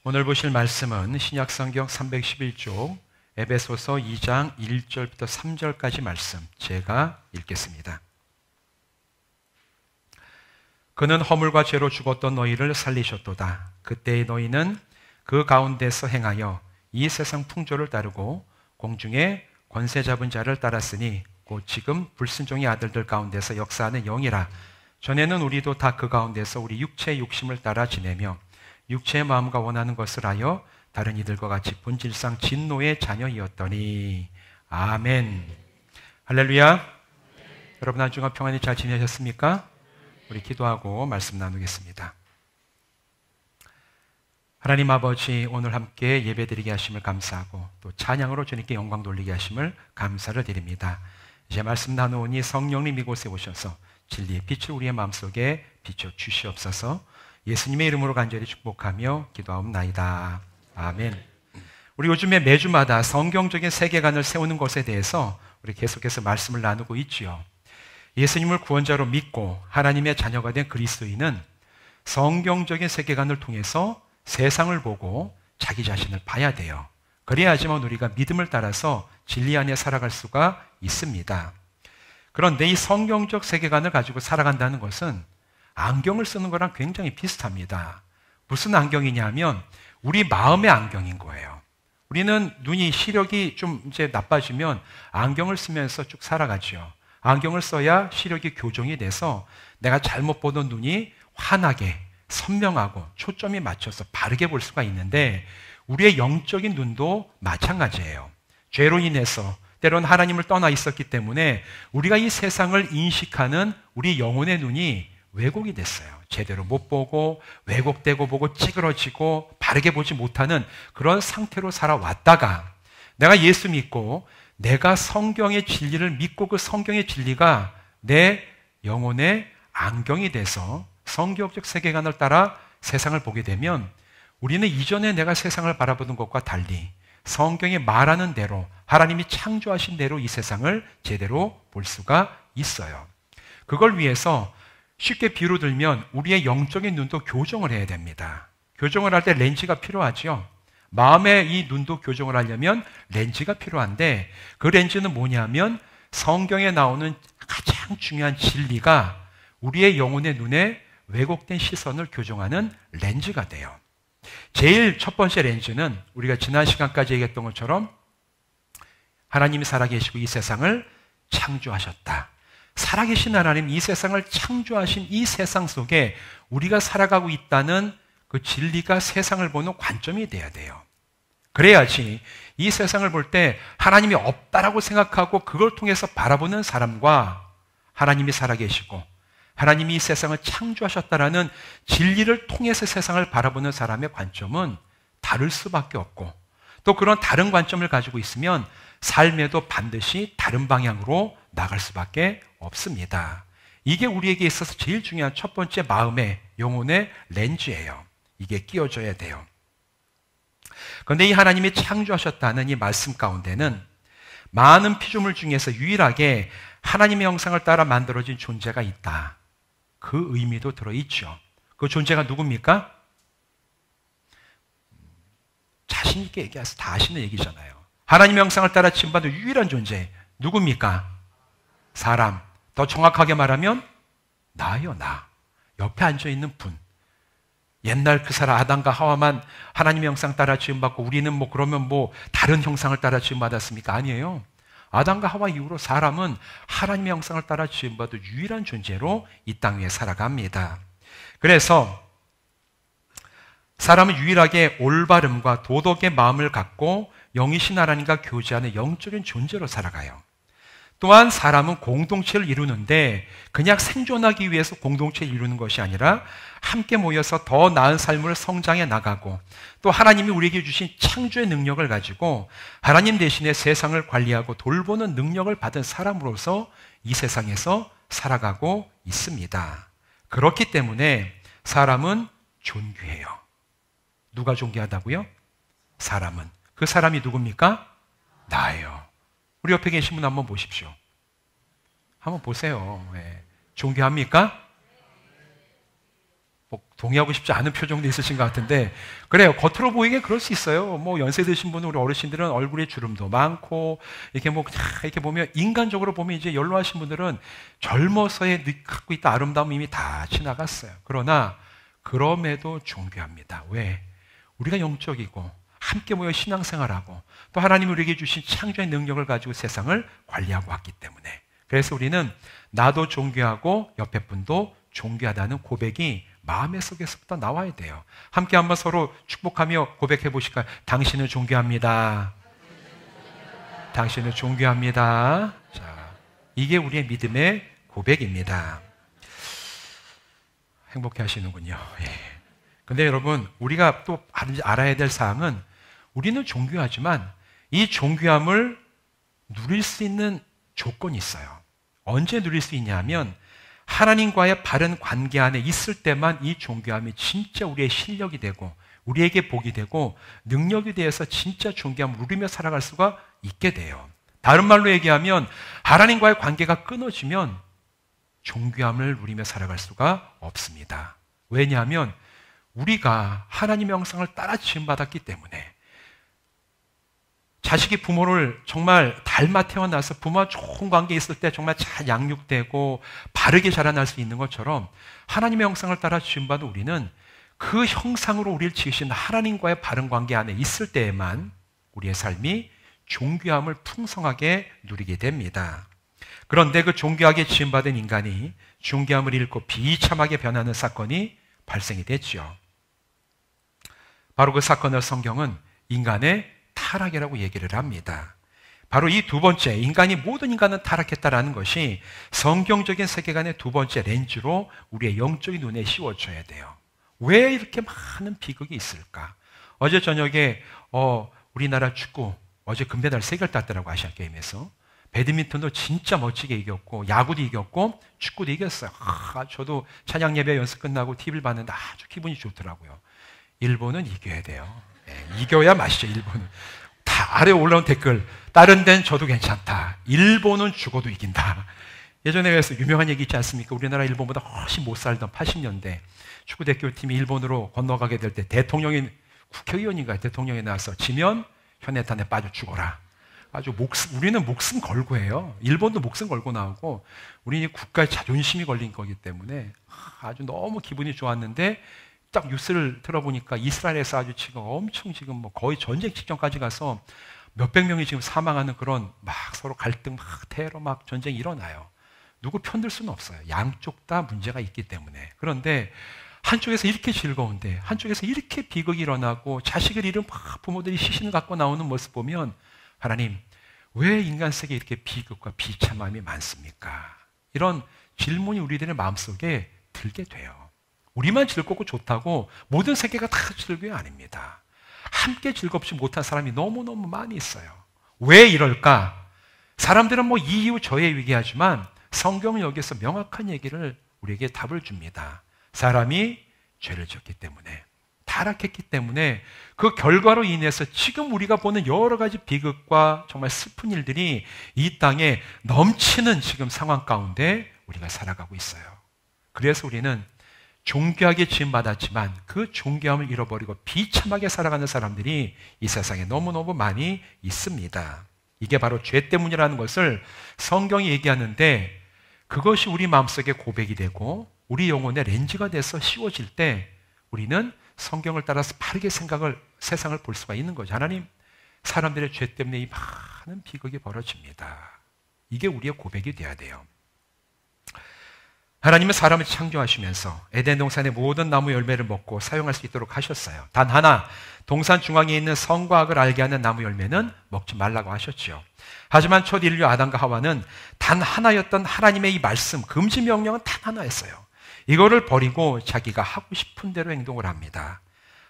오늘 보실 말씀은 신약성경 311쪽 에베소서 2장 1절부터 3절까지 말씀 제가 읽겠습니다. 그는 허물과 죄로 죽었던 너희를 살리셨도다. 그때의 너희는 그 가운데서 행하여 이 세상 풍조를 따르고 공중에 권세 잡은 자를 따랐으니 곧 지금 불순종의 아들들 가운데서 역사하는 영이라. 전에는 우리도 다 그 가운데서 우리 육체의 욕심을 따라 지내며 육체의 마음과 원하는 것을 하여 다른 이들과 같이 본질상 진노의 자녀이었더니. 아멘. 할렐루야. 여러분 한 주간 평안히 잘 지내셨습니까? 우리 기도하고 말씀 나누겠습니다. 하나님 아버지, 오늘 함께 예배드리게 하심을 감사하고 또 찬양으로 주님께 영광 돌리게 하심을 감사를 드립니다. 이제 말씀 나누오니 성령님 이곳에 오셔서 진리의 빛을 우리의 마음속에 비춰 주시옵소서. 예수님의 이름으로 간절히 축복하며 기도하옵나이다. 아멘. 우리 요즘에 매주마다 성경적인 세계관을 세우는 것에 대해서 우리 계속해서 말씀을 나누고 있지요. 예수님을 구원자로 믿고 하나님의 자녀가 된 그리스도인은 성경적인 세계관을 통해서 세상을 보고 자기 자신을 봐야 돼요. 그래야지만 우리가 믿음을 따라서 진리 안에 살아갈 수가 있습니다. 그런데 이 성경적 세계관을 가지고 살아간다는 것은 안경을 쓰는 거랑 굉장히 비슷합니다. 무슨 안경이냐면 우리 마음의 안경인 거예요. 우리는 눈이 시력이 좀 이제 나빠지면 안경을 쓰면서 쭉 살아가죠. 안경을 써야 시력이 교정이 돼서 내가 잘못 보던 눈이 환하게 선명하고 초점이 맞춰서 바르게 볼 수가 있는데 우리의 영적인 눈도 마찬가지예요. 죄로 인해서 때로는 하나님을 떠나 있었기 때문에 우리가 이 세상을 인식하는 우리 영혼의 눈이 왜곡이 됐어요. 제대로 못 보고 왜곡되고 보고 찌그러지고 바르게 보지 못하는 그런 상태로 살아왔다가 내가 예수 믿고 내가 성경의 진리를 믿고 그 성경의 진리가 내 영혼의 안경이 돼서 성경적 세계관을 따라 세상을 보게 되면 우리는 이전에 내가 세상을 바라보는 것과 달리 성경이 말하는 대로 하나님이 창조하신 대로 이 세상을 제대로 볼 수가 있어요. 그걸 위해서 쉽게 비유로 들면 우리의 영적인 눈도 교정을 해야 됩니다. 교정을 할 때 렌즈가 필요하죠. 마음의 이 눈도 교정을 하려면 렌즈가 필요한데 그 렌즈는 뭐냐면 성경에 나오는 가장 중요한 진리가 우리의 영혼의 눈에 왜곡된 시선을 교정하는 렌즈가 돼요. 제일 첫 번째 렌즈는 우리가 지난 시간까지 얘기했던 것처럼 하나님이 살아계시고 이 세상을 창조하셨다. 살아계신 하나님, 이 세상을 창조하신 이 세상 속에 우리가 살아가고 있다는 그 진리가 세상을 보는 관점이 돼야 돼요. 그래야지 이 세상을 볼 때 하나님이 없다라고 생각하고 그걸 통해서 바라보는 사람과 하나님이 살아계시고 하나님이 이 세상을 창조하셨다라는 진리를 통해서 세상을 바라보는 사람의 관점은 다를 수밖에 없고 또 그런 다른 관점을 가지고 있으면 삶에도 반드시 다른 방향으로 나갈 수밖에 없습니다. 이게 우리에게 있어서 제일 중요한 첫 번째 마음의 영혼의 렌즈예요. 이게 끼워져야 돼요. 그런데 이 하나님이 창조하셨다는 이 말씀 가운데는 많은 피조물 중에서 유일하게 하나님의 형상을 따라 만들어진 존재가 있다. 그 의미도 들어있죠. 그 존재가 누굽니까? 자신 있게 얘기해서 다 아시는 얘기잖아요. 하나님의 형상을 따라 지음받은 유일한 존재 누굽니까? 사람. 더 정확하게 말하면 나요, 나. 옆에 앉아있는 분. 옛날 그 사람 아담과 하와만 하나님의 형상 따라 지음받고 우리는 그러면 다른 형상을 따라 지음받았습니까? 아니에요. 아담과 하와 이후로 사람은 하나님의 형상을 따라 지음받은 유일한 존재로 이 땅 위에 살아갑니다. 그래서 사람은 유일하게 올바름과 도덕의 마음을 갖고 영이신 하나님과 교제하는 영적인 존재로 살아가요. 또한 사람은 공동체를 이루는데 그냥 생존하기 위해서 공동체를 이루는 것이 아니라 함께 모여서 더 나은 삶을 성장해 나가고 또 하나님이 우리에게 주신 창조의 능력을 가지고 하나님 대신에 세상을 관리하고 돌보는 능력을 받은 사람으로서 이 세상에서 살아가고 있습니다. 그렇기 때문에 사람은 존귀해요. 누가 존귀하다고요? 사람은. 그 사람이 누굽니까? 나예요. 우리 옆에 계신 분 한번 보십시오. 한번 보세요. 네. 존귀합니까? 뭐 동의하고 싶지 않은 표정도 있으신 것 같은데, 그래요. 겉으로 보이게 그럴 수 있어요. 뭐 연세 드신 분은, 우리 어르신들은 얼굴에 주름도 많고, 이렇게 뭐 이렇게 보면, 인간적으로 보면 이제 연로하신 분들은 젊어서의 갖고 있던 아름다움이 이미 다 지나갔어요. 그러나 그럼에도 존귀합니다. 왜? 우리가 영적이고 함께 모여 신앙생활하고 또 하나님이 우리에게 주신 창조의 능력을 가지고 세상을 관리하고 왔기 때문에, 그래서 우리는 나도 존귀하고 옆에 분도 존귀하다는 고백이 마음의 속에서부터 나와야 돼요. 함께 한번 서로 축복하며 고백해 보실까요? 당신은 존귀합니다. 당신은 존귀합니다. 자, 이게 우리의 믿음의 고백입니다. 행복해 하시는군요. 예. 근데 여러분, 우리가 또 알아야 될 사항은, 우리는 존귀하지만 이 존귀함을 누릴 수 있는 조건이 있어요. 언제 누릴 수 있냐면, 하나님과의 바른 관계 안에 있을 때만 이 존귀함이 진짜 우리의 실력이 되고 우리에게 복이 되고 능력이 되어서 진짜 존귀함을 누리며 살아갈 수가 있게 돼요. 다른 말로 얘기하면, 하나님과의 관계가 끊어지면 존귀함을 누리며 살아갈 수가 없습니다. 왜냐하면 우리가 하나님의 형상을 따라 지음받았기 때문에, 자식이 부모를 정말 닮아 태어나서 부모와 좋은 관계에 있을 때 정말 잘 양육되고 바르게 자라날 수 있는 것처럼, 하나님의 형상을 따라 지음받은 우리는 그 형상으로 우리를 지으신 하나님과의 바른 관계 안에 있을 때에만 우리의 삶이 존귀함을 풍성하게 누리게 됩니다. 그런데 그 존귀하게 지음받은 인간이 존귀함을 잃고 비참하게 변하는 사건이 발생이 됐죠. 바로 그 사건을 성경은 인간의 타락이라고 얘기를 합니다. 바로 이 두 번째, 모든 인간은 타락했다라는 것이 성경적인 세계관의 두 번째 렌즈로 우리의 영적인 눈에 씌워져야 돼요. 왜 이렇게 많은 비극이 있을까? 어제 저녁에 우리나라 축구, 어제 금메달 3개를 땄더라고, 아시안게임에서. 배드민턴도 진짜 멋지게 이겼고, 야구도 이겼고, 축구도 이겼어요. 저도 찬양 예배 연습 끝나고 TV를 봤는데 아주 기분이 좋더라고요. 일본은 이겨야 돼요. 네, 이겨야 맛이죠, 일본은. 다 아래 올라온 댓글, 다른 데는 저도 괜찮다. 일본은 죽어도 이긴다. 예전에 그래서 유명한 얘기 있지 않습니까? 우리나라 일본보다 훨씬 못 살던 80년대 축구 대표팀이 일본으로 건너가게 될 때 국회의원인가 대통령이 나와서, 지면 현해탄에 빠져 죽어라. 아주 우리는 목숨 걸고 해요. 일본도 목숨 걸고 나오고, 우리는 국가의 자존심이 걸린 거기 때문에 아주 너무 기분이 좋았는데, 딱 뉴스를 들어보니까 이스라엘에서 아주 지금 엄청 지금 뭐 거의 전쟁 직전까지 가서 몇백 명이 지금 사망하는 그런 막 서로 갈등, 막 테러, 막 전쟁이 일어나요. 누구 편들 수는 없어요. 양쪽 다 문제가 있기 때문에. 그런데 한쪽에서 이렇게 즐거운데 한쪽에서 이렇게 비극이 일어나고 자식을 잃은 막 부모들이 시신을 갖고 나오는 모습 보면, 하나님, 왜 인간 세계에 이렇게 비극과 비참함이 많습니까? 이런 질문이 우리들의 마음속에 들게 돼요. 우리만 즐겁고 좋다고 모든 세계가 다 즐거움이 아닙니다. 함께 즐겁지 못한 사람이 너무너무 많이 있어요. 왜 이럴까? 사람들은 뭐 이 이유 저 이유 얘기하지만, 성경은 여기서 명확한 얘기를 우리에게 답을 줍니다. 사람이 죄를 지었기 때문에, 타락했기 때문에, 그 결과로 인해서 지금 우리가 보는 여러 가지 비극과 정말 슬픈 일들이 이 땅에 넘치는 지금 상황 가운데 우리가 살아가고 있어요. 그래서 우리는 존귀하게 지음받았지만 그 존귀함을 잃어버리고 비참하게 살아가는 사람들이 이 세상에 너무너무 많이 있습니다. 이게 바로 죄 때문이라는 것을 성경이 얘기하는데, 그것이 우리 마음속에 고백이 되고 우리 영혼의 렌즈가 돼서 씌워질 때, 우리는 성경을 따라서 바르게 세상을 볼 수가 있는 거죠. 하나님, 사람들의 죄 때문에 이 많은 비극이 벌어집니다. 이게 우리의 고백이 돼야 돼요. 하나님은 사람을 창조하시면서 에덴 동산의 모든 나무 열매를 먹고 사용할 수 있도록 하셨어요. 단 하나, 동산 중앙에 있는 선과 악을 알게 하는 나무 열매는 먹지 말라고 하셨죠. 하지만 첫 인류 아담과 하와는 단 하나였던 하나님의 이 말씀, 금지 명령은 단 하나였어요. 이거를 버리고 자기가 하고 싶은 대로 행동을 합니다.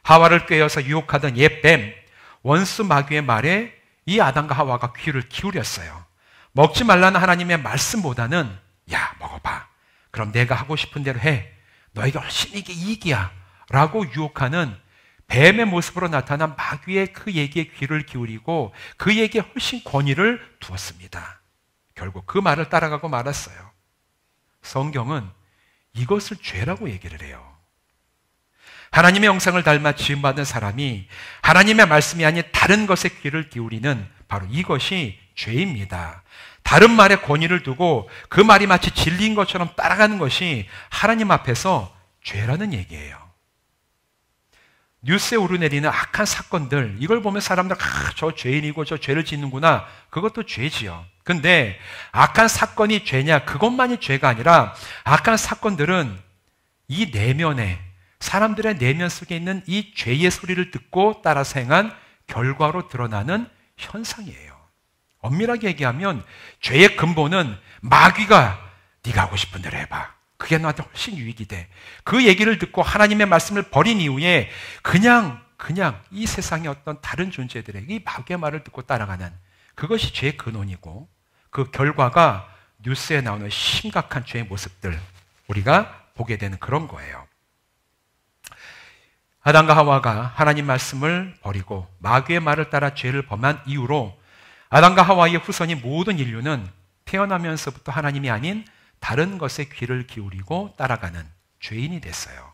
하와를 꿰어서 유혹하던 옛 뱀, 원수 마귀의 말에 이 아담과 하와가 귀를 기울였어요. 먹지 말라는 하나님의 말씀보다는, 야, 먹어봐. 그럼 내가 하고 싶은 대로 해. 너에게 훨씬 이게 이익이야. 라고 유혹하는 뱀의 모습으로 나타난 마귀의 그 얘기에 귀를 기울이고 그 얘기에 훨씬 권위를 두었습니다. 결국 그 말을 따라가고 말았어요. 성경은 이것을 죄라고 얘기를 해요. 하나님의 형상을 닮아 지음받은 사람이 하나님의 말씀이 아닌 다른 것에 귀를 기울이는 바로 이것이 죄입니다. 다른 말에 권위를 두고 그 말이 마치 진리인 것처럼 따라가는 것이 하나님 앞에서 죄라는 얘기예요. 뉴스에 오르내리는 악한 사건들, 이걸 보면 사람들 저 죄인이고 저 죄를 짓는구나, 그것도 죄지요. 근데 악한 사건이 죄냐, 그것만이 죄가 아니라 악한 사건들은 이 내면에, 사람들의 내면 속에 있는 이 죄의 소리를 듣고 따라서 행한 결과로 드러나는 현상이에요. 엄밀하게 얘기하면 죄의 근본은 마귀가 네가 하고 싶은 대로 해봐, 그게 너한테 훨씬 유익이 돼, 그 얘기를 듣고 하나님의 말씀을 버린 이후에 그냥 이 세상의 어떤 다른 존재들에게 이 마귀의 말을 듣고 따라가는, 그것이 죄의 근원이고, 그 결과가 뉴스에 나오는 심각한 죄의 모습들, 우리가 보게 되는 그런 거예요. 아담과 하와가 하나님 말씀을 버리고 마귀의 말을 따라 죄를 범한 이후로 아담과 하와의 후손인 모든 인류는 태어나면서부터 하나님이 아닌 다른 것에 귀를 기울이고 따라가는 죄인이 됐어요.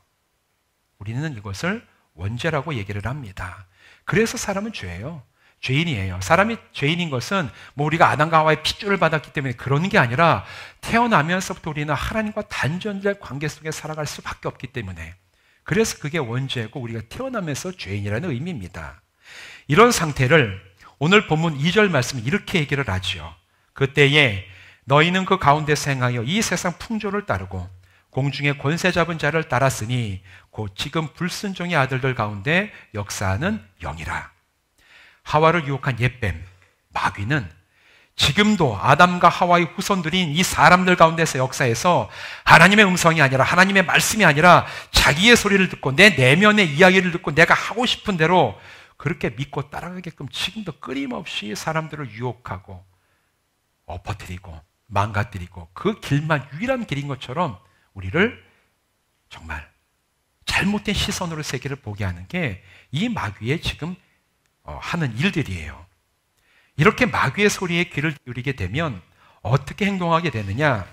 우리는 이것을 원죄라고 얘기를 합니다. 그래서 사람은 죄예요. 죄인이에요. 사람이 죄인인 것은 뭐 우리가 아담과 하와의 핏줄을 받았기 때문에 그러는 게 아니라 태어나면서부터 우리는 하나님과 단절된 관계 속에 살아갈 수밖에 없기 때문에, 그래서 그게 원죄고 우리가 태어나면서 죄인이라는 의미입니다. 이런 상태를 오늘 본문 2절 말씀이 이렇게 얘기를 하죠. 그때에 너희는 그 가운데서 행하여 이 세상 풍조를 따르고 공중의 권세 잡은 자를 따랐으니 곧 지금 불순종의 아들들 가운데 역사하는 영이라. 하와를 유혹한 옛뱀 마귀는 지금도 아담과 하와의 후손들인 이 사람들 가운데서 역사해서 하나님의 음성이 아니라, 하나님의 말씀이 아니라 자기의 소리를 듣고 내 내면의 이야기를 듣고 내가 하고 싶은 대로 그렇게 믿고 따라가게끔 지금도 끊임없이 사람들을 유혹하고 엎어뜨리고 망가뜨리고, 그 길만 유일한 길인 것처럼 우리를 정말 잘못된 시선으로 세계를 보게 하는 게 이 마귀의 지금 하는 일들이에요. 이렇게 마귀의 소리에 귀를 기울이게 되면 어떻게 행동하게 되느냐?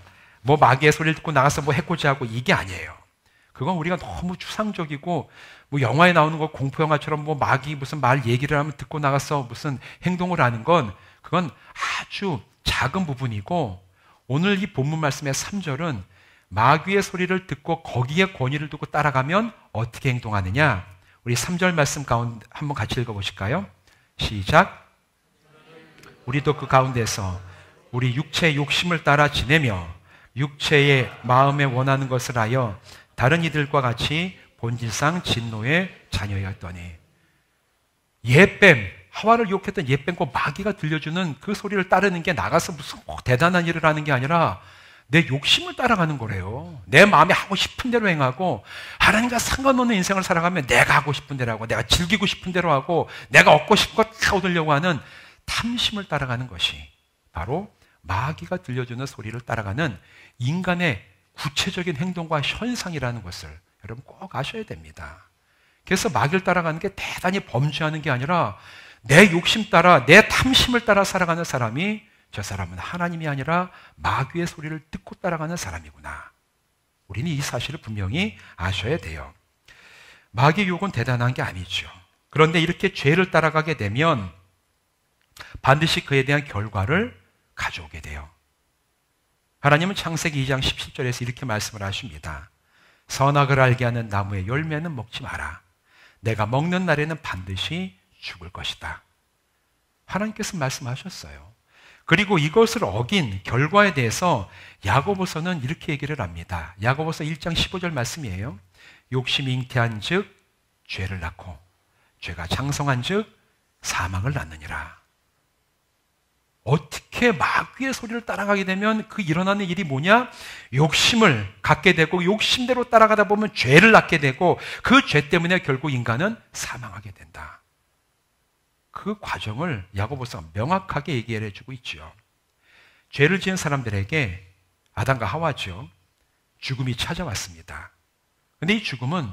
뭐 마귀의 소리를 듣고 나가서 뭐 해코지 하고 이게 아니에요. 그건 우리가 너무 추상적이고 뭐 영화에 나오는 거 공포 영화처럼 뭐 마귀 무슨 말 얘기를 하면 듣고 나가서 무슨 행동을 하는 건, 그건 아주 작은 부분이고, 오늘 이 본문 말씀의 3절은 마귀의 소리를 듣고 거기에 권위를 두고 따라가면 어떻게 행동하느냐? 우리 3절 말씀 가운데 한번 같이 읽어보실까요? 시작. 우리도 그 가운데서 우리 육체의 욕심을 따라 지내며 육체의 마음에 원하는 것을 하여 다른 이들과 같이 본질상 진노의 자녀였더니. 옛뱀, 하와를 유혹했던 옛뱀과 마귀가 들려주는 그 소리를 따르는 게 나가서 무슨 대단한 일을 하는 게 아니라 내 욕심을 따라가는 거래요. 내 마음에 하고 싶은 대로 행하고, 하나님과 상관없는 인생을 살아가면 내가 하고 싶은 대로 하고, 내가 즐기고 싶은 대로 하고, 내가 얻고 싶은 것 다 얻으려고 하는 탐심을 따라가는 것이 바로 마귀가 들려주는 소리를 따라가는 인간의 구체적인 행동과 현상이라는 것을 여러분 꼭 아셔야 됩니다. 그래서 마귀를 따라가는 게 대단히 범죄하는 게 아니라 내 욕심 따라, 내 탐심을 따라 살아가는 사람이, 저 사람은 하나님이 아니라 마귀의 소리를 듣고 따라가는 사람이구나. 우리는 이 사실을 분명히 아셔야 돼요. 마귀의 유혹은 대단한 게 아니죠. 그런데 이렇게 죄를 따라가게 되면 반드시 그에 대한 결과를 가져오게 돼요. 하나님은 창세기 2장 17절에서 이렇게 말씀을 하십니다. 선악을 알게 하는 나무의 열매는 먹지 마라. 내가 먹는 날에는 반드시 죽을 것이다. 하나님께서 말씀하셨어요. 그리고 이것을 어긴 결과에 대해서 야고보서는 이렇게 얘기를 합니다. 야고보서 1장 15절 말씀이에요. 욕심이 잉태한 즉 죄를 낳고 죄가 장성한 즉 사망을 낳느니라. 어떻게 마귀의 소리를 따라가게 되면 그 일어나는 일이 뭐냐? 욕심을 갖게 되고, 욕심대로 따라가다 보면 죄를 낳게 되고, 그 죄 때문에 결국 인간은 사망하게 된다. 그 과정을 야고보서가 명확하게 얘기해 주고 있죠. 죄를 지은 사람들에게, 아담과 하와죠, 죽음이 찾아왔습니다. 근데 이 죽음은,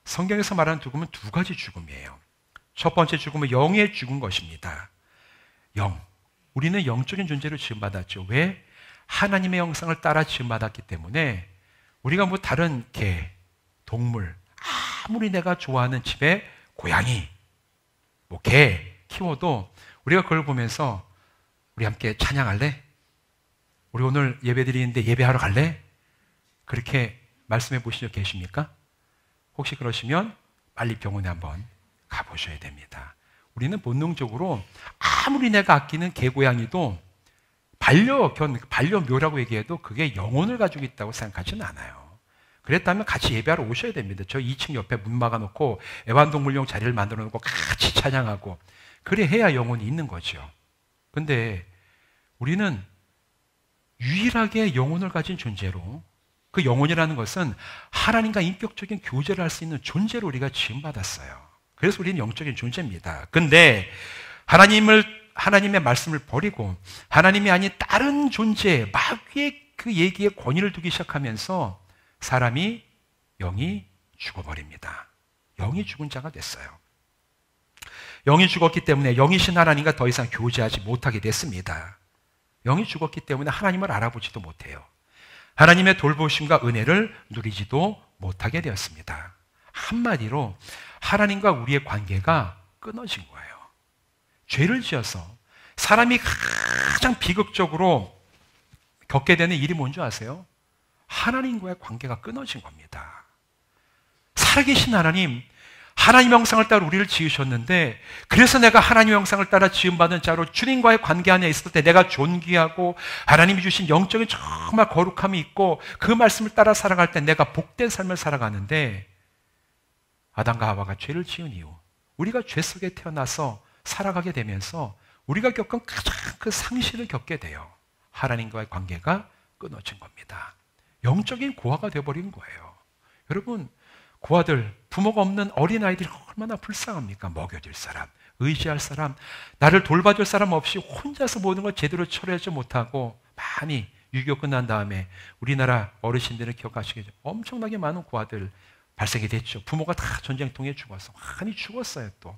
성경에서 말하는 죽음은 두 가지 죽음이에요. 첫 번째 죽음은 영의 죽은 것입니다. 영. 우리는 영적인 존재로 지음받았죠. 왜? 하나님의 형상을 따라 지음받았기 때문에 우리가 뭐 다른 개, 동물, 아무리 내가 좋아하는 집에 고양이, 뭐 개 키워도 우리가 그걸 보면서 우리 함께 찬양할래? 우리 오늘 예배 드리는데 예배하러 갈래? 그렇게 말씀해 보신 적 계십니까? 혹시 그러시면 빨리 병원에 한번 가보셔야 됩니다. 우리는 본능적으로 아무리 내가 아끼는 개고양이도 반려묘라고 얘기해도 그게 영혼을 가지고 있다고 생각하지는 않아요. 그랬다면 같이 예배하러 오셔야 됩니다. 저 2층 옆에 문 막아놓고 애완동물용 자리를 만들어 놓고 같이 찬양하고 그래 해야 영혼이 있는 거죠. 근데 우리는 유일하게 영혼을 가진 존재로, 그 영혼이라는 것은 하나님과 인격적인 교제를 할 수 있는 존재로 우리가 지음받았어요. 그래서 우리는 영적인 존재입니다. 근데 하나님의 말씀을 버리고 하나님이 아닌 다른 존재, 마귀의 그 얘기에 권위를 두기 시작하면서 사람이 영이 죽어버립니다. 영이 죽은 자가 됐어요. 영이 죽었기 때문에 영이신 하나님과 더 이상 교제하지 못하게 됐습니다. 영이 죽었기 때문에 하나님을 알아보지도 못해요. 하나님의 돌보심과 은혜를 누리지도 못하게 되었습니다. 한마디로 하나님과 우리의 관계가 끊어진 거예요. 죄를 지어서 사람이 가장 비극적으로 겪게 되는 일이 뭔지 아세요? 하나님과의 관계가 끊어진 겁니다. 살아계신 하나님의 형상을 따라 우리를 지으셨는데, 그래서 내가 하나님의 형상을 따라 지음받은 자로 주님과의 관계 안에 있을 때 내가 존귀하고 하나님이 주신 영적인 정말 거룩함이 있고 그 말씀을 따라 살아갈 때 내가 복된 삶을 살아가는데, 아담과 하와가 죄를 지은 이후 우리가 죄 속에 태어나서 살아가게 되면서 우리가 겪은 가장 큰 상실을 겪게 돼요. 하나님과의 관계가 끊어진 겁니다. 영적인 고아가 되어버린 거예요. 여러분, 고아들, 부모가 없는 어린아이들이 얼마나 불쌍합니까? 먹여줄 사람, 의지할 사람, 나를 돌봐줄 사람 없이 혼자서 모든 걸 제대로 처리하지 못하고 많이 6.25 끝난 다음에 우리나라 어르신들을 기억하시겠죠. 엄청나게 많은 고아들 발생이 됐죠. 부모가 다 전쟁통에 죽어서 많이 죽었어요. 또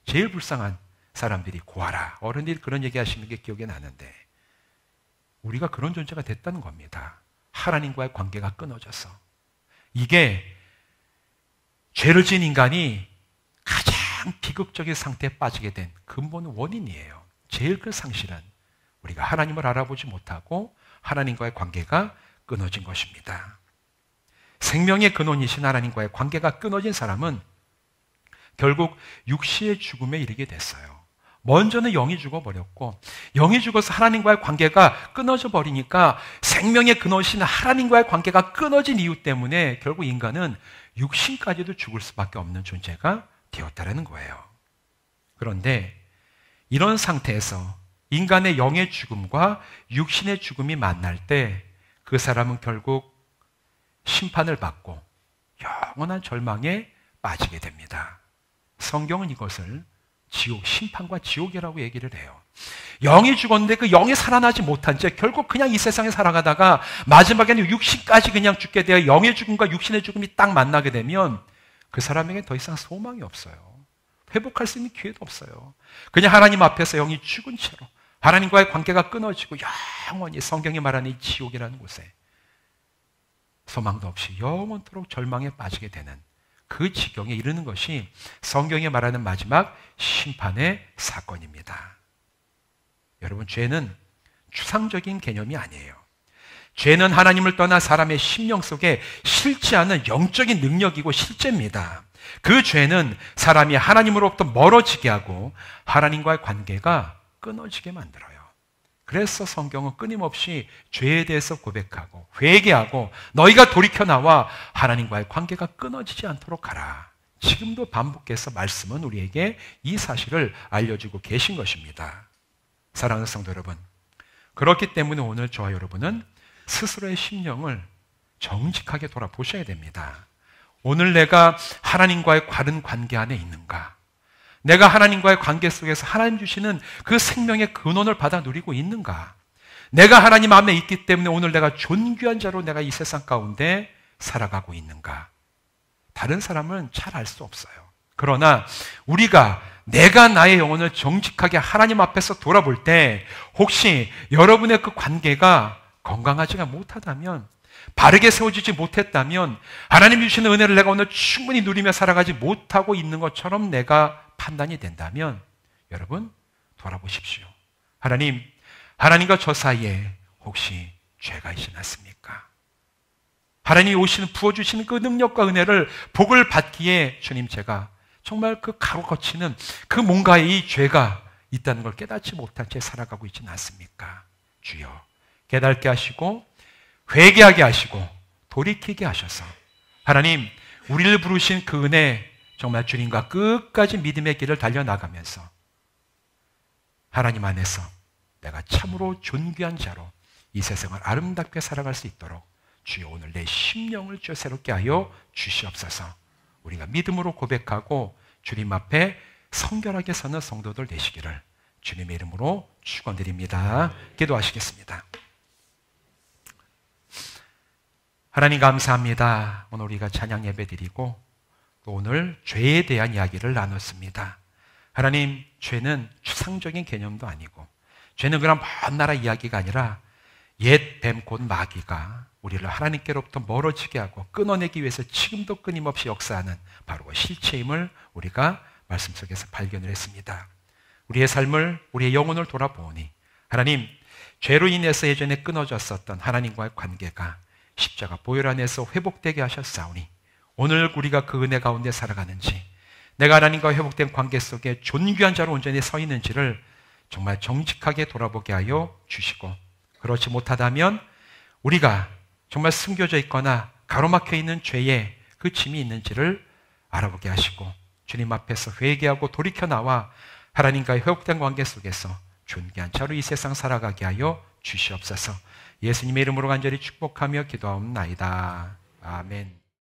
제일 불쌍한 사람들이 고아라. 어른들이 그런 얘기 하시는 게 기억이 나는데 우리가 그런 존재가 됐다는 겁니다. 하나님과의 관계가 끊어져서. 이게 죄를 지은 인간이 가장 비극적인 상태에 빠지게 된 근본 원인이에요. 제일 큰 상실은 우리가 하나님을 알아보지 못하고 하나님과의 관계가 끊어진 것입니다. 생명의 근원이신 하나님과의 관계가 끊어진 사람은 결국 육시의 죽음에 이르게 됐어요. 먼저는 영이 죽어버렸고, 영이 죽어서 하나님과의 관계가 끊어져 버리니까 생명의 근원이신 하나님과의 관계가 끊어진 이유 때문에 결국 인간은 육신까지도 죽을 수밖에 없는 존재가 되었다는 거예요. 그런데 이런 상태에서 인간의 영의 죽음과 육신의 죽음이 만날 때 그 사람은 결국 심판을 받고 영원한 절망에 빠지게 됩니다. 성경은 이것을 심판과 지옥이라고 얘기를 해요. 영이 죽었는데 그 영이 살아나지 못한 채 결국 그냥 이 세상에 살아가다가 마지막에는 육신까지 그냥 죽게 되어 영의 죽음과 육신의 죽음이 딱 만나게 되면 그 사람에게 더 이상 소망이 없어요. 회복할 수 있는 기회도 없어요. 그냥 하나님 앞에서 영이 죽은 채로 하나님과의 관계가 끊어지고 영원히 성경이 말하는 이 지옥이라는 곳에 소망도 없이 영원토록 절망에 빠지게 되는 그 지경에 이르는 것이 성경이 말하는 마지막 심판의 사건입니다. 여러분, 죄는 추상적인 개념이 아니에요. 죄는 하나님을 떠나 사람의 심령 속에 실지 않은 영적인 능력이고 실제입니다. 그 죄는 사람이 하나님으로부터 멀어지게 하고 하나님과의 관계가 끊어지게 만들어요. 그래서 성경은 끊임없이 죄에 대해서 고백하고 회개하고 너희가 돌이켜 나와 하나님과의 관계가 끊어지지 않도록 하라. 지금도 반복해서 말씀은 우리에게 이 사실을 알려주고 계신 것입니다. 사랑하는 성도 여러분, 그렇기 때문에 오늘 저와 여러분은 스스로의 심령을 정직하게 돌아보셔야 됩니다. 오늘 내가 하나님과의 바른 관계 안에 있는가? 내가 하나님과의 관계 속에서 하나님 주시는 그 생명의 근원을 받아 누리고 있는가? 내가 하나님 안에 있기 때문에 오늘 내가 존귀한 자로 내가 이 세상 가운데 살아가고 있는가? 다른 사람은 잘 알 수 없어요. 그러나 내가 나의 영혼을 정직하게 하나님 앞에서 돌아볼 때 혹시 여러분의 그 관계가 건강하지가 못하다면 바르게 세워지지 못했다면 하나님이 주시는 은혜를 내가 오늘 충분히 누리며 살아가지 못하고 있는 것처럼 내가 판단이 된다면 여러분 돌아보십시오. 하나님과 저 사이에 혹시 죄가 있지 않습니까? 하나님이 부어주시는 그 능력과 은혜를 복을 받기에 주님 제가 정말 그 가고 거치는 그 뭔가에 이 죄가 있다는 걸 깨닫지 못한 채 살아가고 있지는 않습니까? 주여 깨닫게 하시고 회개하게 하시고 돌이키게 하셔서 하나님 우리를 부르신 그 은혜 정말 주님과 끝까지 믿음의 길을 달려나가면서 하나님 안에서 내가 참으로 존귀한 자로 이 세상을 아름답게 살아갈 수 있도록 주여 오늘 내 심령을 주여 새롭게 하여 주시옵소서. 우리가 믿음으로 고백하고 주님 앞에 성결하게 서는 성도들 되시기를 주님의 이름으로 축원드립니다. 기도하시겠습니다. 하나님 감사합니다. 오늘 우리가 찬양 예배 드리고 또 오늘 죄에 대한 이야기를 나눴습니다. 하나님, 죄는 추상적인 개념도 아니고 죄는 그런 먼 나라 이야기가 아니라 옛 뱀 곧 마귀가 우리를 하나님께로부터 멀어지게 하고 끊어내기 위해서 지금도 끊임없이 역사하는 바로 그 실체임을 우리가 말씀 속에서 발견을 했습니다. 우리의 삶을, 우리의 영혼을 돌아보니 하나님, 죄로 인해서 예전에 끊어졌었던 하나님과의 관계가 십자가 보혈 안에서 회복되게 하셨사오니 오늘 우리가 그 은혜 가운데 살아가는지 내가 하나님과 회복된 관계 속에 존귀한 자로 온전히 서 있는지를 정말 정직하게 돌아보게 하여 주시고 그렇지 못하다면 우리가 정말 숨겨져 있거나 가로막혀 있는 죄에 그 짐이 있는지를 알아보게 하시고 주님 앞에서 회개하고 돌이켜 나와 하나님과의 회복된 관계 속에서 존귀한 자로 이 세상 살아가게 하여 주시옵소서. 예수님의 이름으로 간절히 축복하며 기도하옵나이다. 아멘.